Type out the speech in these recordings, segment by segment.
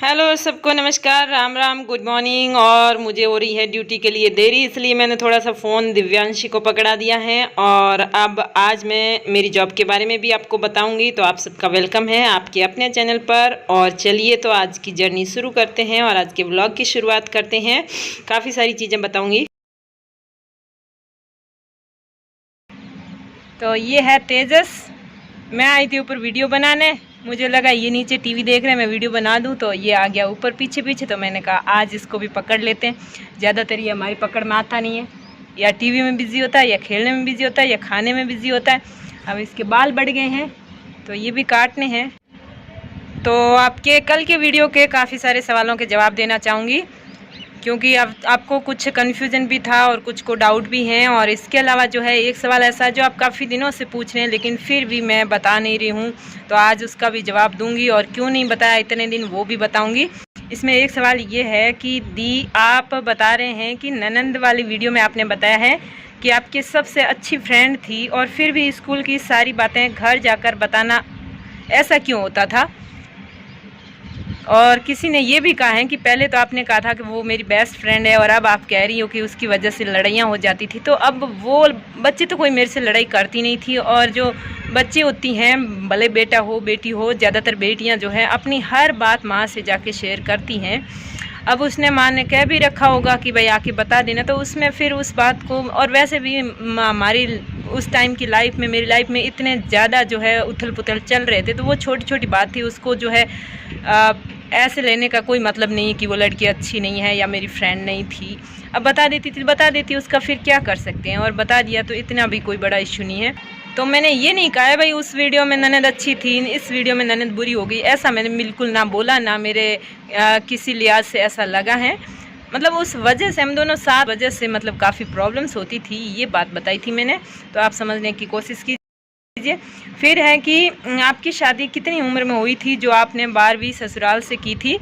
Hello सबको नमस्कार, Ram Ram, good morning. और मुझे हो रही है ड्यूटी के लिए देरी, इसलिए मैंने थोड़ा सा फ़ोन दिव्यांशी को पकड़ा दिया है। और अब आज मैं मेरी जॉब के बारे में भी आपको बताऊंगी। तो आप सबका वेलकम है आपके अपने चैनल पर। और चलिए तो आज की जर्नी शुरू करते हैं और आज के व्लॉग की शुरुआत करते हैं। काफ़ी सारी चीज़ें बताऊँगी। तो ये है तेजस। मैं आई थी ऊपर वीडियो बनाने, मुझे लगा ये नीचे टीवी देख रहे हैं, मैं वीडियो बना दूं, तो ये आ गया ऊपर पीछे पीछे। तो मैंने कहा आज इसको भी पकड़ लेते हैं। ज़्यादातर ये हमारी पकड़ में आता नहीं है, या टीवी में बिज़ी होता है, या खेलने में बिज़ी होता है, या खाने में बिज़ी होता है। अब इसके बाल बढ़ गए हैं तो ये भी काटने हैं। तो आपके कल के वीडियो के काफ़ी सारे सवालों के जवाब देना चाहूँगी, क्योंकि अब आपको कुछ कन्फ्यूज़न भी था और कुछ को डाउट भी हैं। और इसके अलावा जो है एक सवाल ऐसा है जो आप काफ़ी दिनों से पूछ रहे हैं, लेकिन फिर भी मैं बता नहीं रही हूँ, तो आज उसका भी जवाब दूंगी। और क्यों नहीं बताया इतने दिन वो भी बताऊंगी। इसमें एक सवाल ये है कि दी आप बता रहे हैं कि ननंद वाली वीडियो में आपने बताया है कि आपकी सबसे अच्छी फ्रेंड थी, और फिर भी स्कूल की सारी बातें घर जाकर बताना, ऐसा क्यों होता था? और किसी ने ये भी कहा है कि पहले तो आपने कहा था कि वो मेरी बेस्ट फ्रेंड है, और अब आप कह रही हो कि उसकी वजह से लड़ाइयाँ हो जाती थी। तो अब वो बच्चे तो कोई मेरे से लड़ाई करती नहीं थी, और जो बच्चे होती हैं, भले बेटा हो बेटी हो, ज़्यादातर बेटियां जो हैं अपनी हर बात माँ से जाके शेयर करती हैं। अब उसने माँ ने कह भी रखा होगा कि भाई आके बता देना, तो उसमें फिर उस बात को, और वैसे भी हमारी उस टाइम की लाइफ में, मेरी लाइफ में इतने ज़्यादा जो है उथल पुथल चल रहे थे, तो वो छोटी छोटी बात थी, उसको जो है ऐसे लेने का कोई मतलब नहीं है कि वो लड़की अच्छी नहीं है या मेरी फ्रेंड नहीं थी। अब बता देती थी, बता देती, उसका फिर क्या कर सकते हैं। और बता दिया तो इतना भी कोई बड़ा इशू नहीं है। तो मैंने ये नहीं कहा है भाई उस वीडियो में ननद अच्छी थी, इस वीडियो में ननद बुरी हो गई, ऐसा मैंने बिल्कुल ना बोला, ना मेरे किसी लिहाज से ऐसा लगा है। मतलब उस वजह से हम दोनों साथ वजह से मतलब काफ़ी प्रॉब्लम्स होती थी, ये बात बताई थी मैंने। तो आप समझने की कोशिश की। फिर है कि आपकी शादी कितनी उम्र में हुई थी जो आपने 12वीं ससुराल से की थी?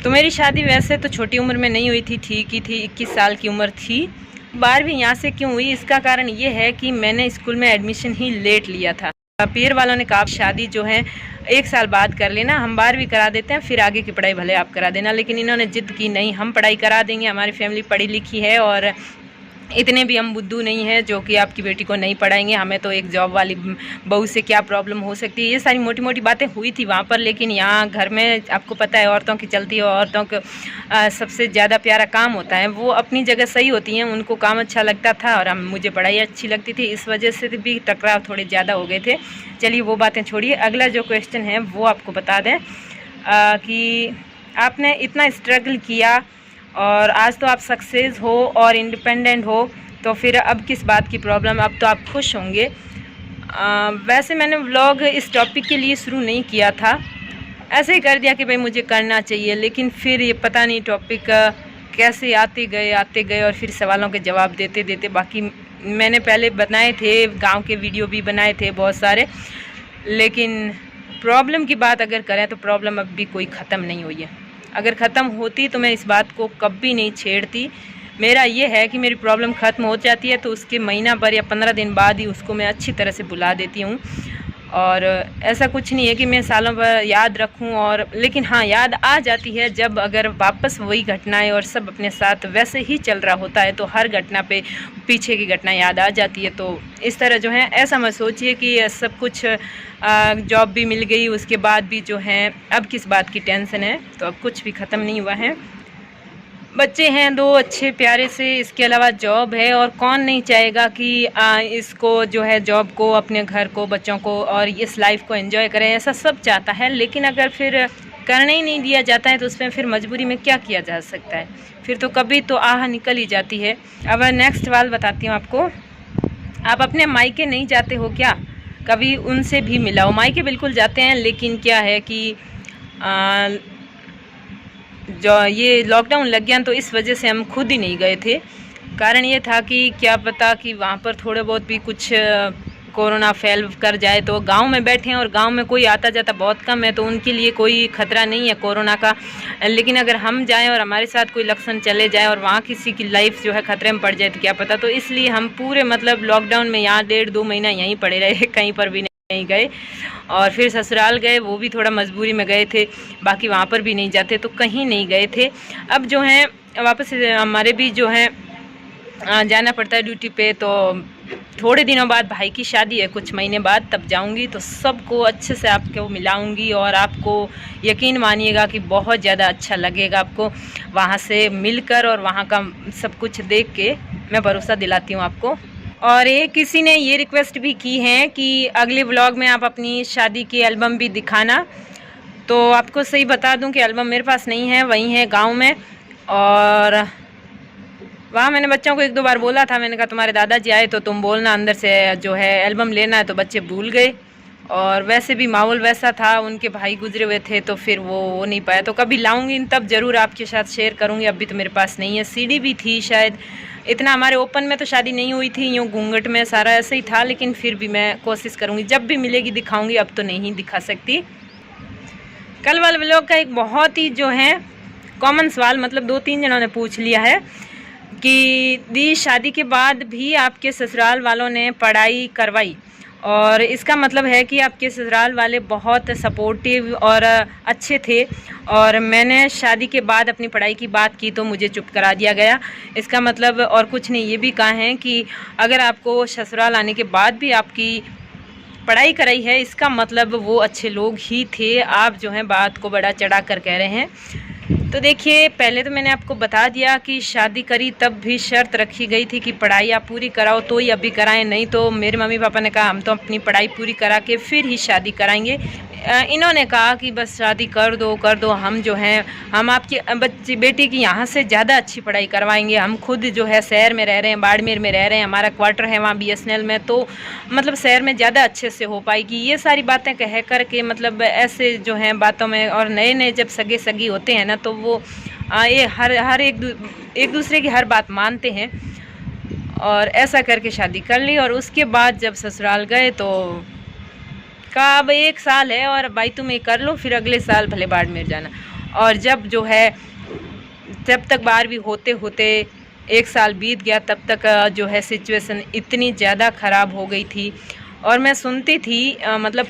तो मेरी शादी वैसे तो छोटी उम्र में नहीं हुई थी, ठीक ही थी, 21 साल की उम्र थी। 12वीं यहाँ से क्यों हुई, इसका कारण ये है कि मैंने स्कूल में एडमिशन ही लेट लिया था। पीर वालों ने कहा शादी जो है 1 साल बाद कर लेना, हम 12वीं करा देते हैं, फिर आगे की पढ़ाई भले आप करा देना। लेकिन इन्होंने जिद की, नहीं हम पढ़ाई करा देंगे, हमारी फैमिली पढ़ी लिखी है, और इतने भी हम बुद्धू नहीं है जो कि आपकी बेटी को नहीं पढ़ाएंगे, हमें तो एक जॉब वाली बहू से क्या प्रॉब्लम हो सकती है। ये सारी मोटी मोटी बातें हुई थी वहाँ पर। लेकिन यहाँ घर में आपको पता है औरतों की चलती है, औरतों का सबसे ज़्यादा प्यारा काम होता है, वो अपनी जगह सही होती हैं, उनको काम अच्छा लगता था और मुझे पढ़ाई अच्छी लगती थी, इस वजह से भी टकराव थोड़े ज़्यादा हो गए थे। चलिए वो बातें छोड़िए, अगला जो क्वेश्चन है वो आपको बता दें कि आपने इतना स्ट्रगल किया और आज तो आप सक्सेस हो और इंडिपेंडेंट हो, तो फिर अब किस बात की प्रॉब्लम, अब तो आप खुश होंगे। वैसे मैंने व्लॉग इस टॉपिक के लिए शुरू नहीं किया था, ऐसे ही कर दिया कि भाई मुझे करना चाहिए। लेकिन फिर ये पता नहीं टॉपिक कैसे आते गए और फिर सवालों के जवाब देते देते, बाकी मैंने पहले बनाए थे, गांव के वीडियो भी बनाए थे बहुत सारे। लेकिन प्रॉब्लम की बात अगर करें तो प्रॉब्लम अब भी कोई ख़त्म नहीं हुई है। अगर ख़त्म होती तो मैं इस बात को कभी नहीं छेड़ती। मेरा ये है कि मेरी प्रॉब्लम ख़त्म हो जाती है तो उसके महीना भर या 15 दिन बाद ही उसको मैं अच्छी तरह से भुला देती हूँ। और ऐसा कुछ नहीं है कि मैं सालों भर याद रखूं, और लेकिन हाँ याद आ जाती है जब अगर वापस वही घटनाएं और सब अपने साथ वैसे ही चल रहा होता है, तो हर घटना पे पीछे की घटना याद आ जाती है। तो इस तरह जो है, ऐसा मत सोचिए कि सब कुछ जॉब भी मिल गई उसके बाद भी जो है अब किस बात की टेंशन है। तो अब कुछ भी ख़त्म नहीं हुआ है, बच्चे हैं 2 अच्छे प्यारे से, इसके अलावा जॉब है, और कौन नहीं चाहेगा कि इसको जो है जॉब को, अपने घर को, बच्चों को और इस लाइफ को एंजॉय करें, ऐसा सब चाहता है। लेकिन अगर फिर करने ही नहीं दिया जाता है तो उसमें फिर मजबूरी में क्या किया जा सकता है, फिर तो कभी तो आह निकल ही जाती है। अब नेक्स्ट सवाल बताती हूँ आपको, आप अपने मायके नहीं जाते हो क्या? कभी उनसे भी मिला हो? मायके बिल्कुल जाते हैं, लेकिन क्या है कि जो ये लॉकडाउन लग गया तो इस वजह से हम खुद ही नहीं गए थे। कारण ये था कि क्या पता कि वहाँ पर थोड़े बहुत भी कुछ कोरोना फैल कर जाए, तो गांव में बैठे हैं और गांव में कोई आता जाता बहुत कम है, तो उनके लिए कोई खतरा नहीं है कोरोना का। लेकिन अगर हम जाएं और हमारे साथ कोई लक्षण चले जाए और वहाँ किसी की लाइफ जो है खतरे में पड़ जाए तो क्या पता। तो इसलिए हम पूरे मतलब लॉकडाउन में यहाँ 1.5-2 महीना यहीं पड़े रहे, कहीं पर भी नहीं नहीं गए। और फिर ससुराल गए, वो भी थोड़ा मजबूरी में गए थे, बाकी वहाँ पर भी नहीं जाते तो कहीं नहीं गए थे। अब जो है वापस हमारे भी जो है जाना पड़ता है ड्यूटी पे। तो थोड़े दिनों बाद भाई की शादी है, कुछ महीने बाद, तब जाऊंगी तो सबको अच्छे से आपको मिलाऊंगी और आपको यकीन मानिएगा कि बहुत ज़्यादा अच्छा लगेगा आपको वहाँ से मिलकर और वहाँ का सब कुछ देख के। मैं भरोसा दिलाती हूँ आपको। और किसी ने ये रिक्वेस्ट भी की है कि अगले व्लॉग में आप अपनी शादी की एल्बम भी दिखाना। तो आपको सही बता दूं कि एल्बम मेरे पास नहीं है, वहीं है गांव में। और वहाँ मैंने बच्चों को 1-2 बार बोला था, मैंने कहा तुम्हारे दादाजी आए तो तुम बोलना अंदर से जो है एल्बम लेना है, तो बच्चे भूल गए। और वैसे भी माहौल वैसा था, उनके भाई गुजरे हुए थे तो फिर वो नहीं पाया। तो कभी लाऊंगी तब ज़रूर आपके साथ शेयर करूँगी। अभी तो मेरे पास नहीं है। सीडी भी थी शायद, इतना हमारे ओपन में तो शादी नहीं हुई थी, यूँ घूंघट में सारा ऐसे ही था, लेकिन फिर भी मैं कोशिश करूँगी, जब भी मिलेगी दिखाऊँगी। अब तो नहीं दिखा सकती। कल वाले व्लॉग का एक बहुत ही जो है कॉमन सवाल, मतलब 2-3 जनों ने पूछ लिया है कि दी शादी के बाद भी आपके ससुराल वालों ने पढ़ाई करवाई, और इसका मतलब है कि आपके ससुराल वाले बहुत सपोर्टिव और अच्छे थे, और मैंने शादी के बाद अपनी पढ़ाई की बात की तो मुझे चुप करा दिया गया। इसका मतलब और कुछ नहीं, ये भी कहा है कि अगर आपको ससुराल आने के बाद भी आपकी पढ़ाई कराई है, इसका मतलब वो अच्छे लोग ही थे। आप जो हैं बात को बड़ा चढ़ा कर कह रहे हैं। तो देखिए, पहले तो मैंने आपको बता दिया कि शादी करी तब भी शर्त रखी गई थी कि पढ़ाई आप पूरी कराओ तो ही अभी कराएं, नहीं तो मेरे मम्मी पापा ने कहा हम तो अपनी पढ़ाई पूरी करा के फिर ही शादी कराएंगे। इन्होंने कहा कि बस शादी कर दो, हम जो हैं हम आपकी बच्ची बेटी की यहाँ से ज़्यादा अच्छी पढ़ाई करवाएंगे। हम खुद जो है शहर में रह रहे हैं, बाड़मेर में रह रहे हैं, हमारा क्वार्टर है वहाँ BSNL में, तो मतलब शहर में ज़्यादा अच्छे से हो पाएगी। ये सारी बातें कह कर के मतलब ऐसे जो हैं बातों में, और नए जब सगे सगी होते हैं ना तो वो ये हर एक दूसरे की हर बात मानते हैं, और ऐसा करके शादी कर ली। और उसके बाद जब ससुराल गए तो कहा अब 1 साल है और भाई तुम ये कर लो, फिर अगले साल भले बाड़मेर जाना। और जब जो है जब तक 12वीं होते होते 1 साल बीत गया, तब तक जो है सिचुएशन इतनी ज़्यादा ख़राब हो गई थी। और मैं सुनती थी मतलब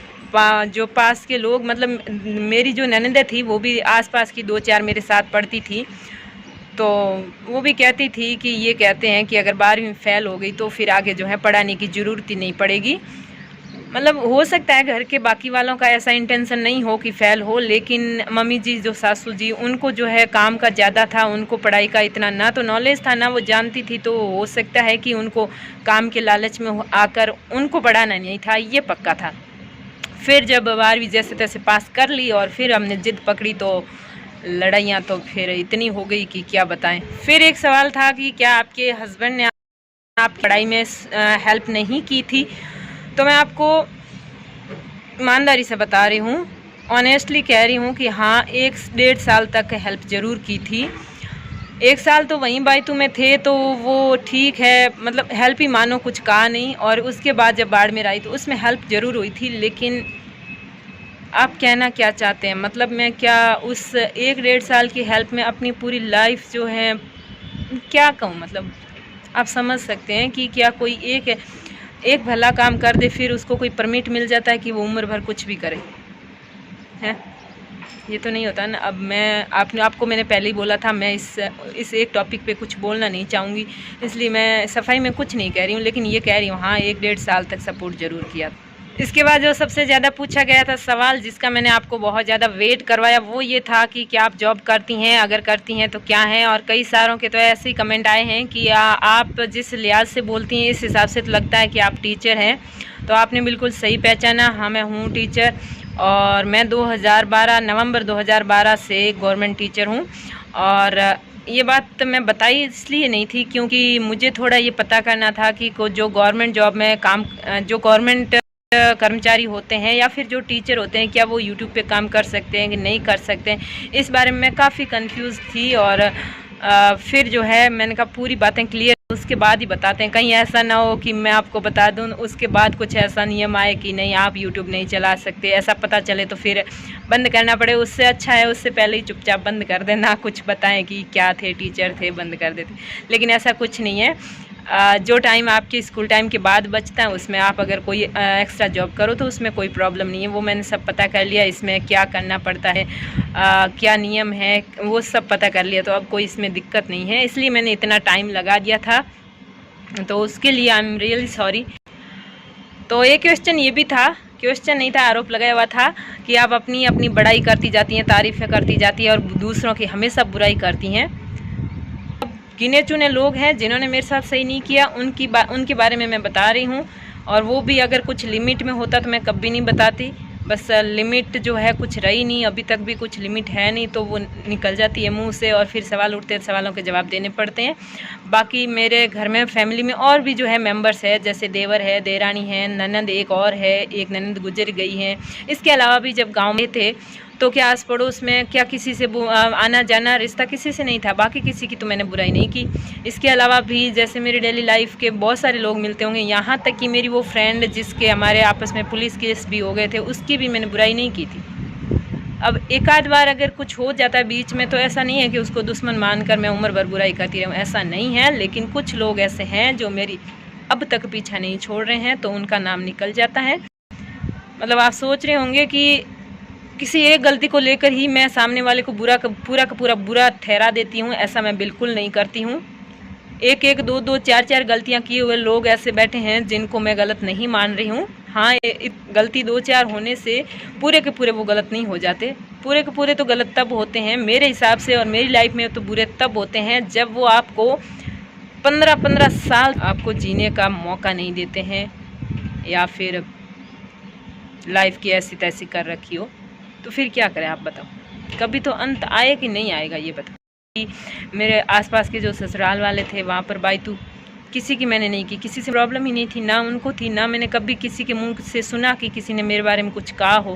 जो पास के लोग, मतलब मेरी जो ननद थी वो भी आसपास की 2-4 मेरे साथ पढ़ती थी, तो वो भी कहती थी कि ये कहते हैं कि अगर 12वीं फेल हो गई तो फिर आगे जो है पढ़ाने की ज़रूरत ही नहीं पड़ेगी। मतलब हो सकता है घर के बाकी वालों का ऐसा इंटेंशन नहीं हो कि फ़ेल हो, लेकिन मम्मी जी जो सासू जी, उनको जो है काम का ज़्यादा था, उनको पढ़ाई का इतना ना तो नॉलेज था ना वो जानती थी, तो हो सकता है कि उनको काम के लालच में आकर उनको पढ़ाना नहीं था, ये पक्का था। फिर जब 12वीं जैसे तैसे पास कर ली और फिर हमने ज़िद पकड़ी तो लड़ाइयाँ तो फिर इतनी हो गई कि क्या बताएं। फिर एक सवाल था कि क्या आपके हस्बैंड ने आप पढ़ाई में हेल्प नहीं की थी, तो मैं आपको ईमानदारी से बता रही हूँ, ऑनेस्टली कह रही हूँ कि हाँ 1-1.5 साल तक हेल्प ज़रूर की थी। 1 साल तो वहीं बायतू में थे तो वो ठीक है, मतलब हेल्प ही मानो, कुछ कहा नहीं। और उसके बाद जब बाड़मेर आई तो उसमें हेल्प ज़रूर हुई थी, लेकिन आप कहना क्या चाहते हैं, मतलब मैं क्या उस 1-1.5 साल की हेल्प में अपनी पूरी लाइफ जो है क्या कहूँ, मतलब आप समझ सकते हैं कि क्या कोई एक भला काम कर दे फिर उसको कोई परमिट मिल जाता है कि वो उम्र भर कुछ भी करे, हैं? ये तो नहीं होता ना। अब मैं आपको मैंने पहले ही बोला था, मैं इस एक टॉपिक पे कुछ बोलना नहीं चाहूँगी, इसलिए मैं सफाई में कुछ नहीं कह रही हूँ, लेकिन ये कह रही हूँ हाँ 1-1.5 साल तक सपोर्ट ज़रूर किया। इसके बाद जो सबसे ज़्यादा पूछा गया था सवाल, जिसका मैंने आपको बहुत ज़्यादा वेट करवाया, वो ये था कि क्या आप जॉब करती हैं, अगर करती हैं तो क्या है। और कई सारों के तो ऐसे ही कमेंट आए हैं कि आप जिस लिहाज से बोलती हैं इस हिसाब से तो लगता है कि आप टीचर हैं। तो आपने बिल्कुल सही पहचाना, हाँ मैं हूँ टीचर, और मैं नवंबर 2012 से गवर्नमेंट टीचर हूँ। और ये बात मैं बताई इसलिए नहीं थी क्योंकि मुझे थोड़ा ये पता करना था कि जो गवर्नमेंट जॉब में जो गवर्नमेंट कर्मचारी होते हैं या फिर जो टीचर होते हैं, क्या वो यूट्यूब पे काम कर सकते हैं कि नहीं कर सकते हैं। इस बारे में मैं काफ़ी कंफ्यूज थी, और फिर जो है मैंने कहा पूरी बातें क्लियर उसके बाद ही बताते हैं, कहीं ऐसा ना हो कि मैं आपको बता दूं उसके बाद कुछ ऐसा नियम आए कि नहीं आप यूट्यूब नहीं चला सकते, ऐसा पता चले तो फिर बंद करना पड़े। उससे अच्छा है उससे पहले ही चुपचाप बंद कर देना, कुछ बताएं कि क्या थे, टीचर थे, बंद कर देते। लेकिन ऐसा कुछ नहीं है। जो टाइम आपके स्कूल टाइम के बाद बचता है उसमें आप अगर कोई एक्स्ट्रा जॉब करो तो उसमें कोई प्रॉब्लम नहीं है। वो मैंने सब पता कर लिया, इसमें क्या करना पड़ता है, क्या नियम है, वो सब पता कर लिया। तो अब कोई इसमें दिक्कत नहीं है, इसलिए मैंने इतना टाइम लगा दिया था, तो उसके लिए आई एम रियली सॉरी। तो ये क्वेश्चन ये भी था, क्वेश्चन नहीं था, आरोप लगाया हुआ था कि आप अपनी अपनी बड़ाई करती जाती हैं, तारीफ़ें करती जाती हैं और दूसरों की हमेशा बुराई करती हैं। गिने चुने लोग हैं जिन्होंने मेरे साथ सही नहीं किया, उनके बारे में मैं बता रही हूँ। और वो भी अगर कुछ लिमिट में होता तो मैं कभी नहीं बताती, बस लिमिट जो है कुछ रही नहीं, अभी तक भी कुछ लिमिट है नहीं, तो वो निकल जाती है मुंह से और फिर सवाल उठते हैं, सवालों के जवाब देने पड़ते हैं। बाकी मेरे घर में फैमिली में और भी जो है मेंबर्स है, जैसे देवर है, देरानी है, ननंद एक और है, एक ननंद गुजर गई है। इसके अलावा भी जब गाँव में थे तो क्या आस पड़ोस में क्या किसी से आना जाना रिश्ता किसी से नहीं था, बाकी किसी की तो मैंने बुराई नहीं की। इसके अलावा भी जैसे मेरी डेली लाइफ के बहुत सारे लोग मिलते होंगे, यहाँ तक कि मेरी वो फ्रेंड जिसके हमारे आपस में पुलिस केस भी हो गए थे, उसकी भी मैंने बुराई नहीं की थी। अब एक आध बार अगर कुछ हो जाता है बीच में तो ऐसा नहीं है कि उसको दुश्मन मानकर मैं उम्र भर बुराई करती रहूँ, ऐसा नहीं है। लेकिन कुछ लोग ऐसे हैं जो मेरी अब तक पीछा नहीं छोड़ रहे हैं, तो उनका नाम निकल जाता है। मतलब आप सोच रहे होंगे कि किसी एक गलती को लेकर ही मैं सामने वाले को पूरा का पूरा बुरा ठहरा देती हूँ, ऐसा मैं बिल्कुल नहीं करती हूँ। एक एक दो दो चार चार गलतियाँ किए हुए लोग ऐसे बैठे हैं जिनको मैं गलत नहीं मान रही हूँ। हाँ, गलती दो चार होने से पूरे के पूरे वो गलत नहीं हो जाते, पूरे के पूरे तो गलत तब होते हैं मेरे हिसाब से, और मेरी लाइफ में तो बुरे तब होते हैं जब वो आपको 15-15 साल आपको जीने का मौका नहीं देते हैं, या फिर लाइफ की ऐसी तैसी कर रखी हो। तो फिर क्या करें आप बताओ, कभी तो अंत आए कि नहीं आएगा ये बताओ। मेरे आसपास के जो ससुराल वाले थे वहाँ पर बायतू किसी की मैंने नहीं की, किसी से प्रॉब्लम ही नहीं थी, ना उनको थी, ना मैंने कभी किसी के मुंह से सुना कि किसी ने मेरे बारे में कुछ कहा हो।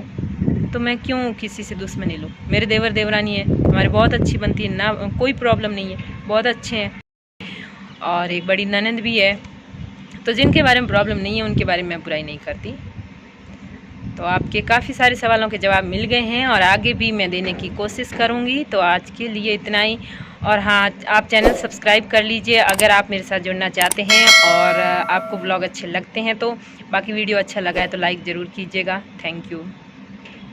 तो मैं क्यों किसी से दुश्मनी लूँ। मेरे देवर देवरानी है, हमारी बहुत अच्छी बनती है, ना कोई प्रॉब्लम नहीं है, बहुत अच्छे हैं। और एक बड़ी ननंद भी है, तो जिनके बारे में प्रॉब्लम नहीं है उनके बारे में मैं बुराई नहीं करती। तो आपके काफ़ी सारे सवालों के जवाब मिल गए हैं और आगे भी मैं देने की कोशिश करूंगी। तो आज के लिए इतना ही। और हाँ, आप चैनल सब्सक्राइब कर लीजिए अगर आप मेरे साथ जुड़ना चाहते हैं और आपको ब्लॉग अच्छे लगते हैं तो। बाकी वीडियो अच्छा लगा है तो लाइक ज़रूर कीजिएगा। Thank you.